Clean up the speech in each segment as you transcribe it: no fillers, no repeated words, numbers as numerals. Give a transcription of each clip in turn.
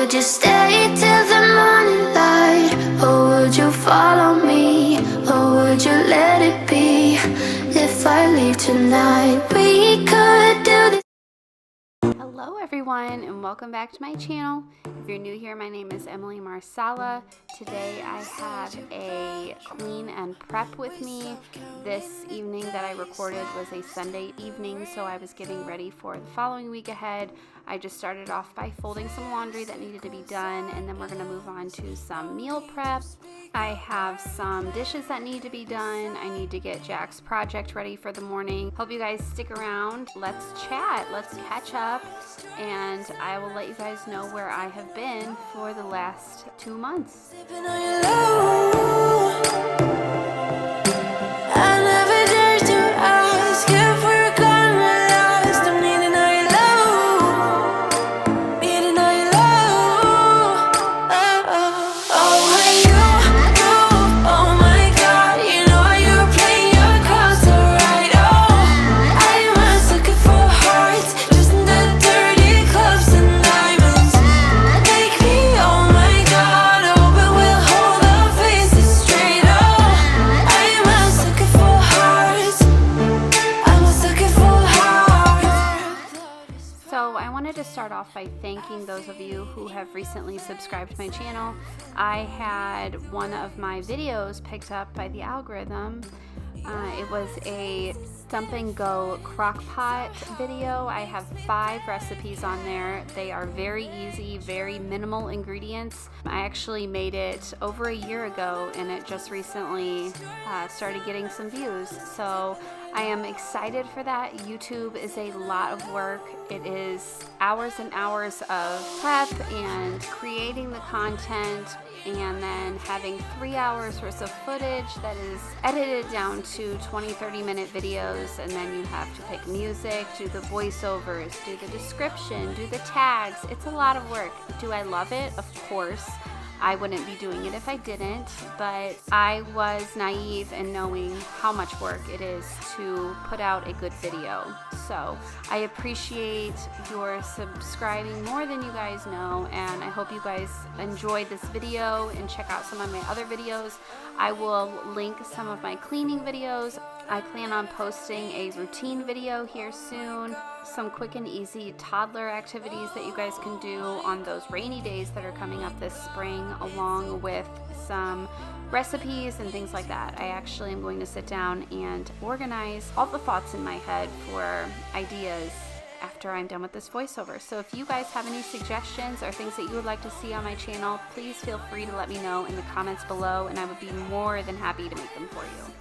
Would you stay till the morning light? Or would you follow me? Or would you let it be? If I leave tonight, we could do this. Hello everyone, and welcome back to my channel. If you're new here, my name is Emily Marsala. Today I have a clean and prep with me. This evening that I recorded was a Sunday evening, so I was getting ready for the following week ahead. I just started off by folding some laundry that needed to be done, and then we're going to move on to some meal prep. I have some dishes that need to be done. I need to get Jack's project ready for the morning. Hope you guys stick around. Let's chat, let's catch up, and I will let you guys know where I have been for the last 2 months. Start off by thanking those of you who have recently subscribed to my channel. I had one of my videos picked up by the algorithm. It was a Stump and Go crock pot video. I have 5 recipes on there. They are very easy, very minimal ingredients. I actually made it over a year ago, and it just recently started getting some views. So I am excited for that. YouTube is a lot of work. It is hours and hours of prep and creating the content, and then having 3 hours worth of footage that is edited down to 20-30 minute videos, and then you have to pick music, do the voiceovers, do the description, do the tags. It's a lot of work. Do I love it? Of course. I wouldn't be doing it if I didn't, but I was naive in knowing how much work it is to put out a good video. So I appreciate your subscribing more than you guys know, and I hope you guys enjoyed this video and check out some of my other videos. I will link some of my cleaning videos. I plan on posting a routine video here soon. Some quick and easy toddler activities that you guys can do on those rainy days that are coming up this spring, along with some recipes and things like that. I actually am going to sit down and organize all the thoughts in my head for ideas after I'm done with this voiceover. So if you guys have any suggestions or things that you would like to see on my channel, please feel free to let me know in the comments below, and I would be more than happy to make them for you.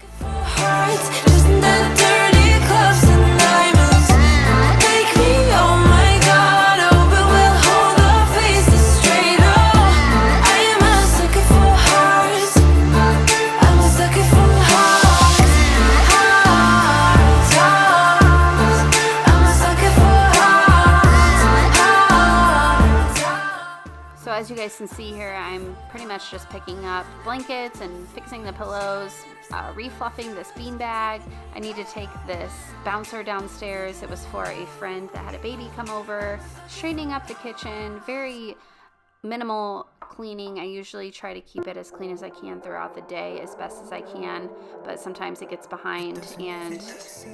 So as you guys can see here, I'm pretty much just picking up blankets and fixing the pillows, refluffing this beanbag. I need to take this bouncer downstairs. It was for a friend that had a baby come over. Straightening up the kitchen, very minimal cleaning. I usually try to keep it as clean as I can throughout the day as best as I can, but sometimes it gets behind and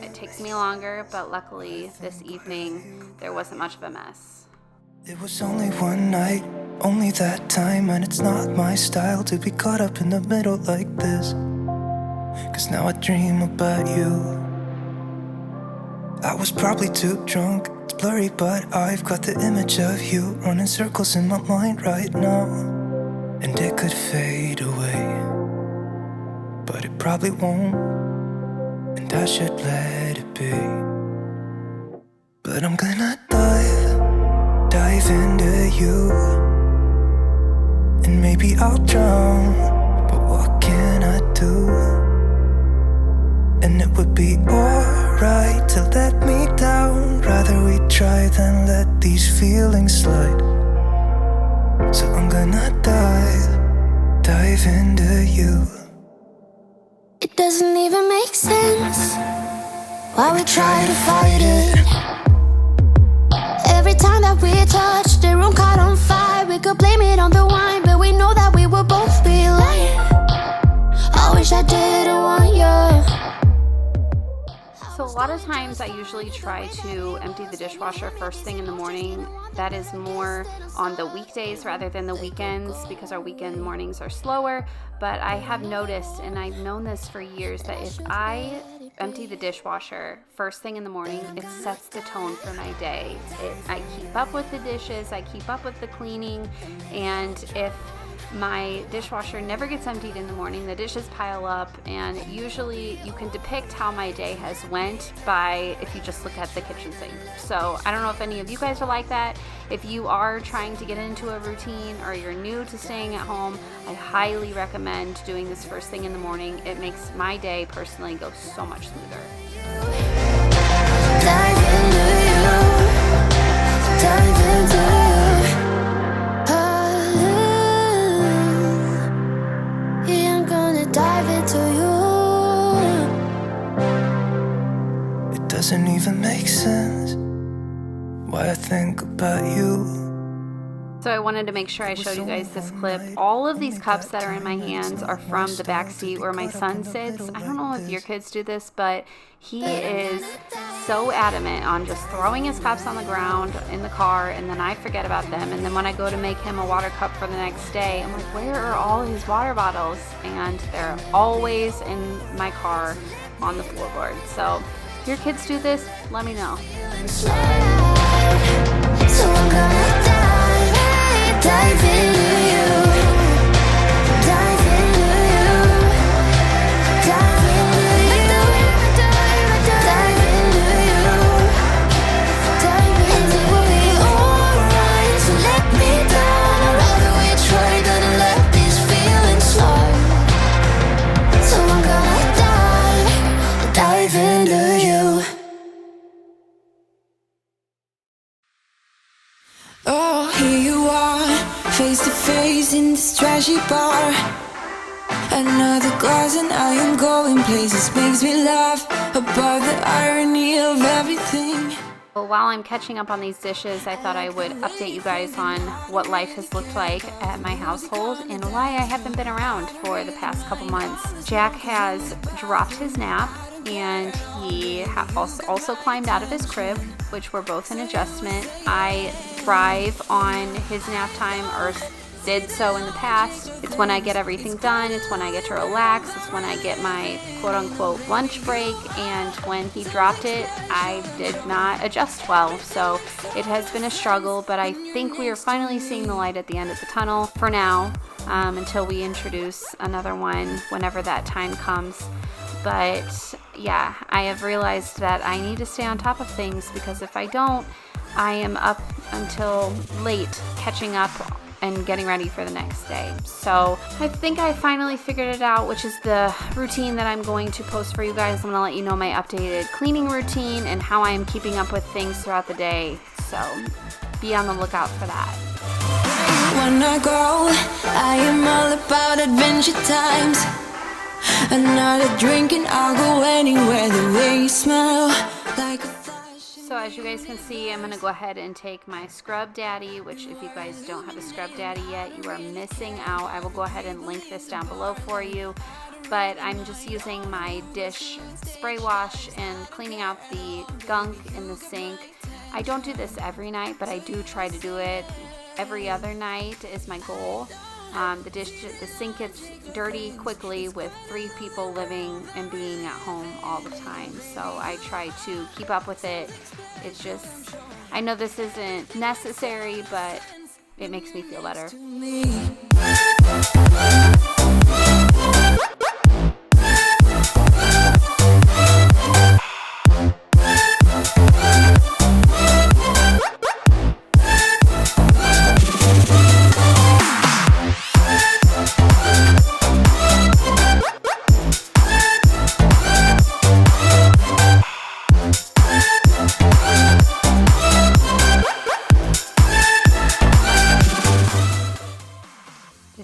it takes me longer, but luckily this evening there wasn't much of a mess. It was only one night, only that time, and it's not my style to be caught up in the middle like this. 'Cause now I dream about you. I was probably too drunk, it's blurry, but I've got the image of you running circles in my mind right now. And it could fade away, but it probably won't, and I should let it be. But I'm gonna dive into you, and maybe I'll drown, but what can I do? And it would be alright to let me down. Rather we try than let these feelings slide. So I'm gonna dive into you. It doesn't even make sense why we try to fight it. Every every time that we touch, the room caught on fire. We could blame it on the wine, but we know that we will both be lying. I wish I didn't want you. So a lot of times I usually try to empty the dishwasher first thing in the morning. That is more on the weekdays rather than the weekends because our weekend mornings are slower. But I have noticed, and I've known this for years, that if I empty the dishwasher first thing in the morning, it sets the tone for my day. I keep up with the dishes, I keep up with the cleaning, and if my dishwasher never gets emptied in the morning, the dishes pile up, and usually you can depict how my day has went by if you just look at the kitchen sink. So I don't know if any of you guys are like that. If you are trying to get into a routine or you're new to staying at home, I highly recommend doing this first thing in the morning. It makes my day personally go so much smoother. Dive into you. Dive into you. Dive into you. It doesn't even make sense why I think about you. So I wanted to make sure I showed you guys this clip. All of these cups that are in my hands are from the back seat where my son sits. I don't know if your kids do this, but he is so adamant on just throwing his cups on the ground in the car, and then I forget about them. And then when I go to make him a water cup for the next day, I'm like, where are all his water bottles? And they're always in my car on the floorboard. So if your kids do this, let me know. So I'm gonna dive into you. Dive into you. Dive into you. Dive into you. Dive into you. We'll be alright. So let me down. Rather we try than let these feelings slide. So I'm gonna dive into you. Oh, here you are, face to face in this trashy bar. Another glass and I am going places. Makes me laugh about the irony of everything. Well, while I'm catching up on these dishes, I thought I would update you guys on what life has looked like at my household and why I haven't been around for the past couple months. Jack has dropped his nap, and he also climbed out of his crib, which were both an adjustment. I thrive on his nap time, or did so in the past. It's when I get everything done, it's when I get to relax, it's when I get my quote-unquote lunch break, and when he dropped it, I did not adjust well. So it has been a struggle, but I think we are finally seeing the light at the end of the tunnel for now, until we introduce another one whenever that time comes. But yeah, I have realized that I need to stay on top of things, because if I don't, I am up until late catching up and getting ready for the next day. So I think I finally figured it out, which is the routine that I'm going to post for you guys. I'm gonna let you know my updated cleaning routine and how I am keeping up with things throughout the day. So be on the lookout for that. When I go, I am all about adventure times. Another drink and I'll go anywhere. The way you smell like a flash. So as you guys can see, I'm going to go ahead and take my Scrub Daddy, which if you guys don't have a Scrub Daddy yet, you are missing out. I will go ahead and link this down below for you. But I'm just using my dish spray wash and cleaning out the gunk in the sink. I don't do this every night, but I do try to do it every other night is my goal. The sink gets dirty quickly with 3 people living and being at home all the time. So I try to keep up with it. It's just, I know this isn't necessary, but it makes me feel better.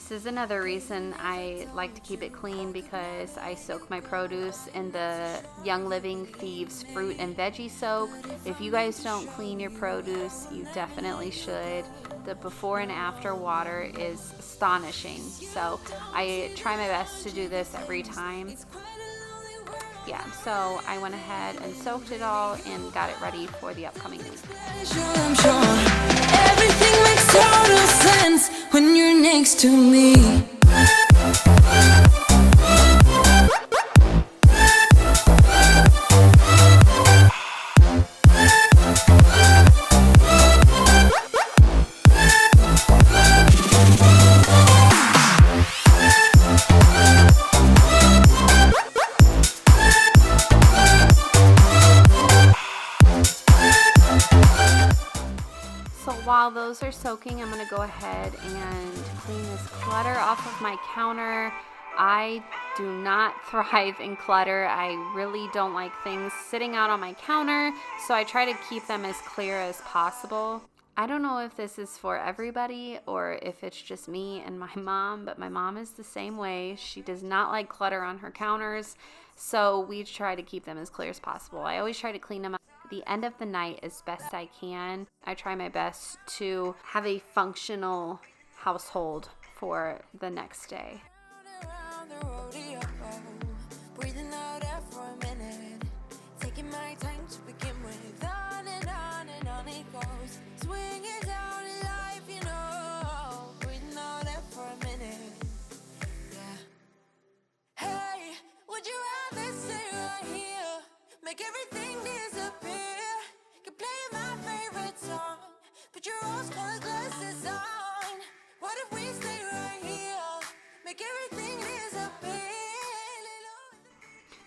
This is another reason I like to keep it clean, because I soak my produce in the Young Living Thieves fruit and veggie soak. If you guys don't clean your produce, you definitely should. The before and after water is astonishing. So I try my best to do this every time. Yeah, so I went ahead and soaked it all and got it ready for the upcoming week. I'm sure everything makes total sense when you're next to me. While those are soaking, I'm going to go ahead and clean this clutter off of my counter. I do not thrive in clutter. I really don't like things sitting out on my counter, so I try to keep them as clear as possible. I don't know if this is for everybody or if it's just me and my mom, but my mom is the same way. She does not like clutter on her counters, so we try to keep them as clear as possible. I always try to clean them up the end of the night as best I can. I try my best to have a functional household for the next day. Breathing out air for a minute, taking my time to begin with. On and on it goes, swinging down in life, you know. Breathing out air for a minute, yeah. Hey, would you rather stay right here, make everything disappear? Can play my favorite song, put your rose-colored glasses on. What if we stay right here, make everything disappear?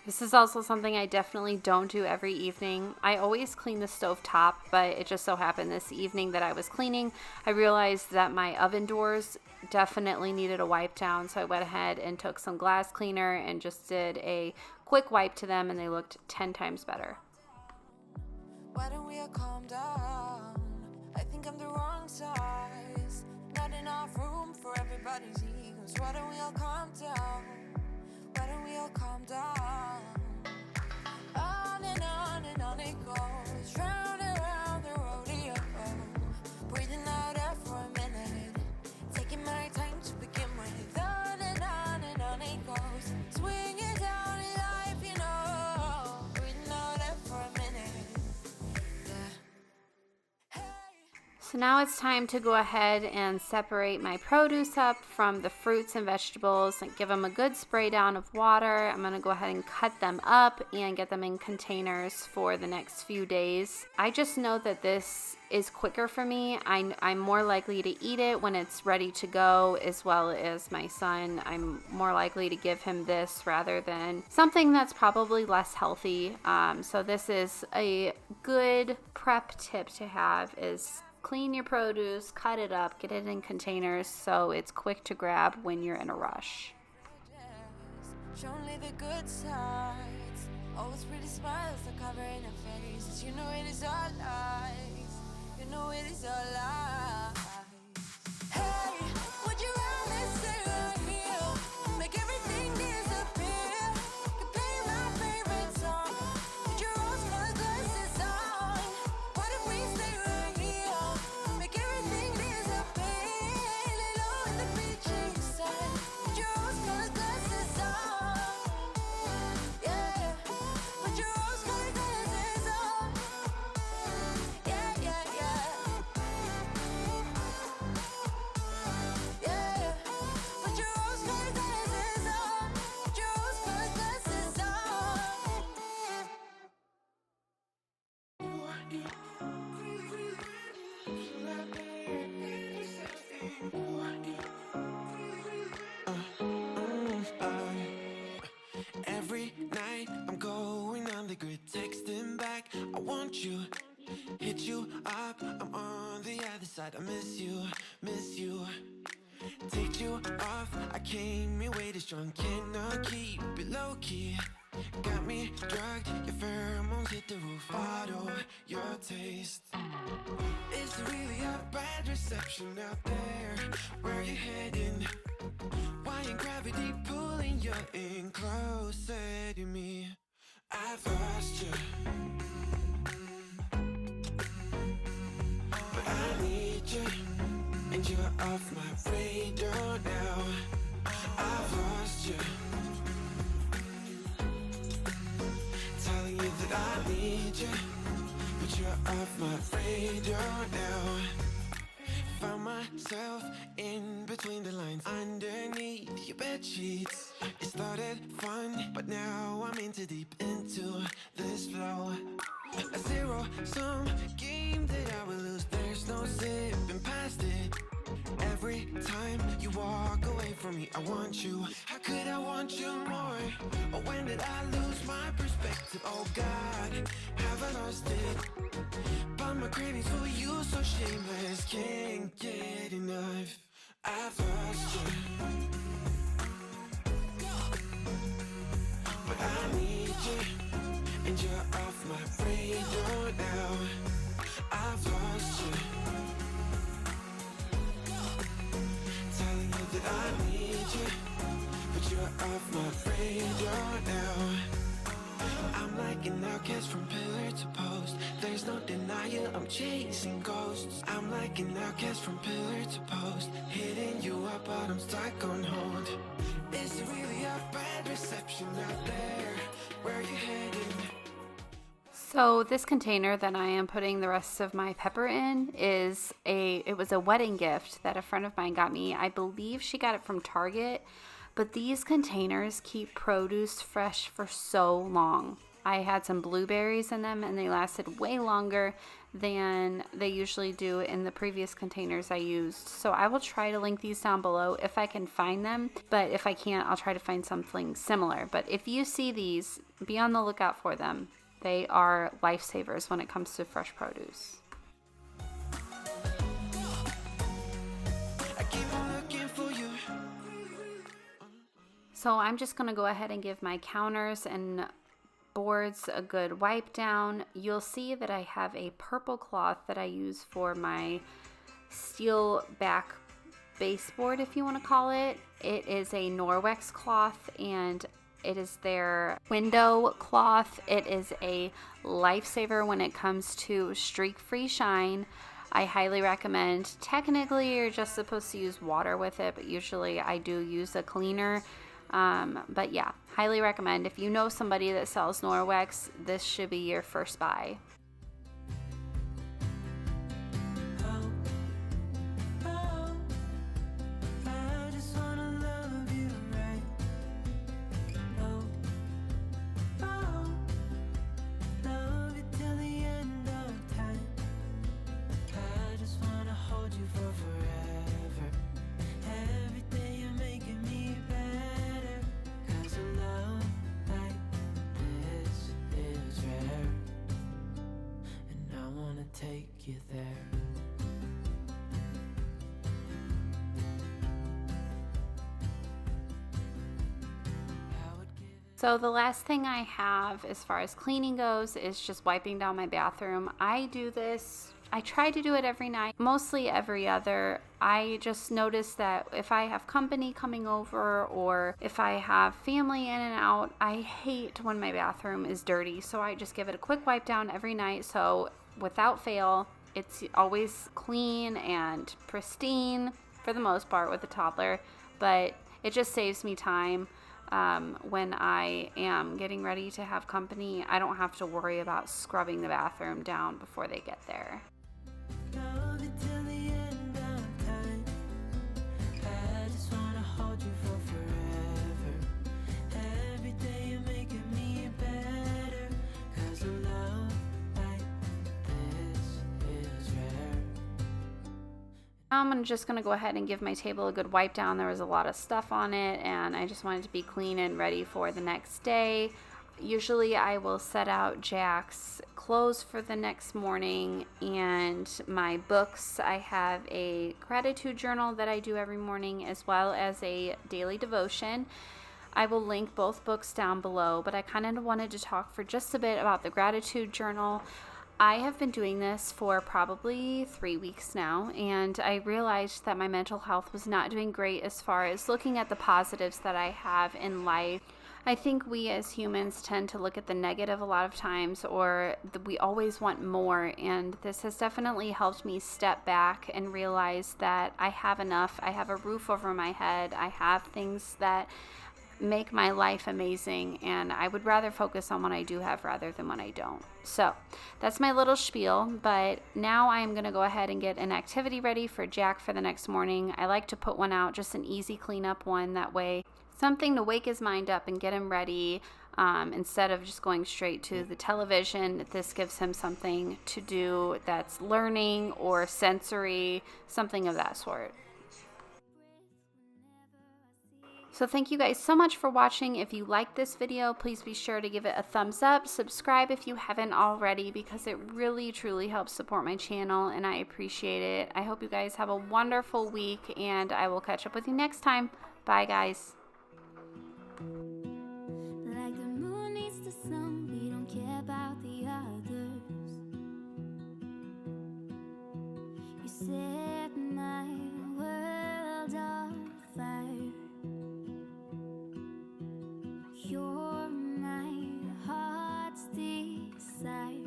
This is also something I definitely don't do every evening. I always clean the stove top, but it just so happened this evening that I was cleaning, I realized that my oven doors definitely needed a wipe down, so I went ahead and took some glass cleaner and just did a quick wipe to them, and they looked 10 times better. Why don't we all calm down? I think I'm the wrong size. Not enough room for everybody's egos. Why don't we all calm down? Why don't we all calm down? On and on it goes, round and round the rodeo. Breathing out air for a minute, taking my time to begin with. On and on it goes, swinging down in life, you know. Breathing out air for a minute, yeah. Hey. So now it's time to go ahead and separate my produce up from the fruits and vegetables and give them a good spray down of water. I'm going to go ahead and cut them up and get them in containers for the next few days. I just know that this is quicker for me. I'm more likely to eat it when it's ready to go, as well as my son. I'm more likely to give him this rather than something that's probably less healthy. So this is a good prep tip to have, is clean your produce, cut it up, get it in containers so it's quick to grab when you're in a rush. Show only the good sides. Always pretty smiles are covering her faces. You know it is all lies. You know it is all lies. Hey, would you rather stay right here, make everything disappear? Can play my favorite song, put your rose-colored glasses on. What if we stay right here, make everything disappear? Lay low in the beaching sand, put your rose-colored glasses on. Yeah, put your rose-colored glasses on. Yeah, yeah, yeah. Yeah, put your rose-colored glasses on. Put your rose-colored glasses on. Every night I'm going on the grid, texting back, I want you, hit you up, I'm on the other side, I miss you, take you off, I came here way too strong, cannot keep it low key, got me drugged, your pheromones hit the roof, auto, your taste, is really a bad reception out there, where you heading? gravity pulling you in closer to me. I've lost you, but I need you, and you're off my radar now. I've lost you, telling you that I need you, but you're off my radar now. Found myself in between the lines, underneath your bed sheets. It started fun, but now I'm in too deep into this flow. A zero-sum game that I will lose. There's no zipping past it. Every time you walk away from me, I want you. How could I want you more? Or when did I lose my perspective? Oh God, have I lost it? But my cravings for you so shameless, can't get enough. I've lost you, but I need you, and you're off my radar now. I've lost you, telling you that I need you, but you're off my radar now. I'm like an outcast from pillar to post. There's no denial, I'm chasing ghosts. I'm like an outcast from pillar to post, hitting you up, but I'm stuck on hold. Is it really a bad reception out there? Where are you heading? So this container that I am putting the rest of my pepper in it was a wedding gift that a friend of mine got me. I believe she got it from Target, but these containers keep produce fresh for so long. I had some blueberries in them and they lasted way longer than they usually do in the previous containers I used. So I will try to link these down below if I can find them, but if I can't, I'll try to find something similar. But if you see these, be on the lookout for them. They are lifesavers when it comes to fresh produce. I keep on looking for you. So I'm just going to go ahead and give my counters and boards a good wipe down. You'll see that I have a purple cloth that I use for my steel back baseboard, if you want to call it. It is a Norwex cloth and it is their window cloth. It is a lifesaver when it comes to streak-free shine. I highly recommend. Technically, you're just supposed to use water with it, but usually I do use a cleaner. But yeah, highly recommend. If you know somebody that sells Norwex, this should be your first buy. Take you there. So the last thing I have as far as cleaning goes is just wiping down my bathroom. I do this, I try to do it every night, mostly every other. I just noticed that if I have company coming over or if I have family in and out, I hate when my bathroom is dirty. So I just give it a quick wipe down every night. So without fail, it's always clean and pristine for the most part with a toddler, but it just saves me time. When I am getting ready to have company, I don't have to worry about scrubbing the bathroom down before they get there. I'm just going to go ahead and give my table a good wipe down. There was a lot of stuff on it and I just wanted to be clean and ready for the next day. Usually I will set out Jack's clothes for the next morning and my books. I have a gratitude journal that I do every morning as well as a daily devotion. I will link both books down below, but I kind of wanted to talk for just a bit about the gratitude journal. I have been doing this for probably 3 weeks now, and I realized that my mental health was not doing great as far as looking at the positives that I have in life. I think we as humans tend to look at the negative a lot of times, or we always want more, and this has definitely helped me step back and realize that I have enough. I have a roof over my head. I have things that make my life amazing, and I would rather focus on what I do have rather than what I don't. So that's my little spiel, but now I'm going to go ahead and get an activity ready for Jack for the next morning. I like to put one out, just an easy cleanup one, that way something to wake his mind up and get him ready, instead of just going straight to the television. This gives him something to do that's learning or sensory, something of that sort. So thank you guys so much for watching. If you like this video, please be sure to give it a thumbs up. Subscribe if you haven't already, because it really truly helps support my channel and I appreciate it. I hope you guys have a wonderful week, and I will catch up with you next time. Bye guys. Like the moon needs the sun, we don't care about the others. You set my world on fire. You're my heart's desire.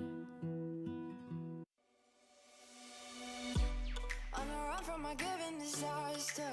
On the run from my given disaster.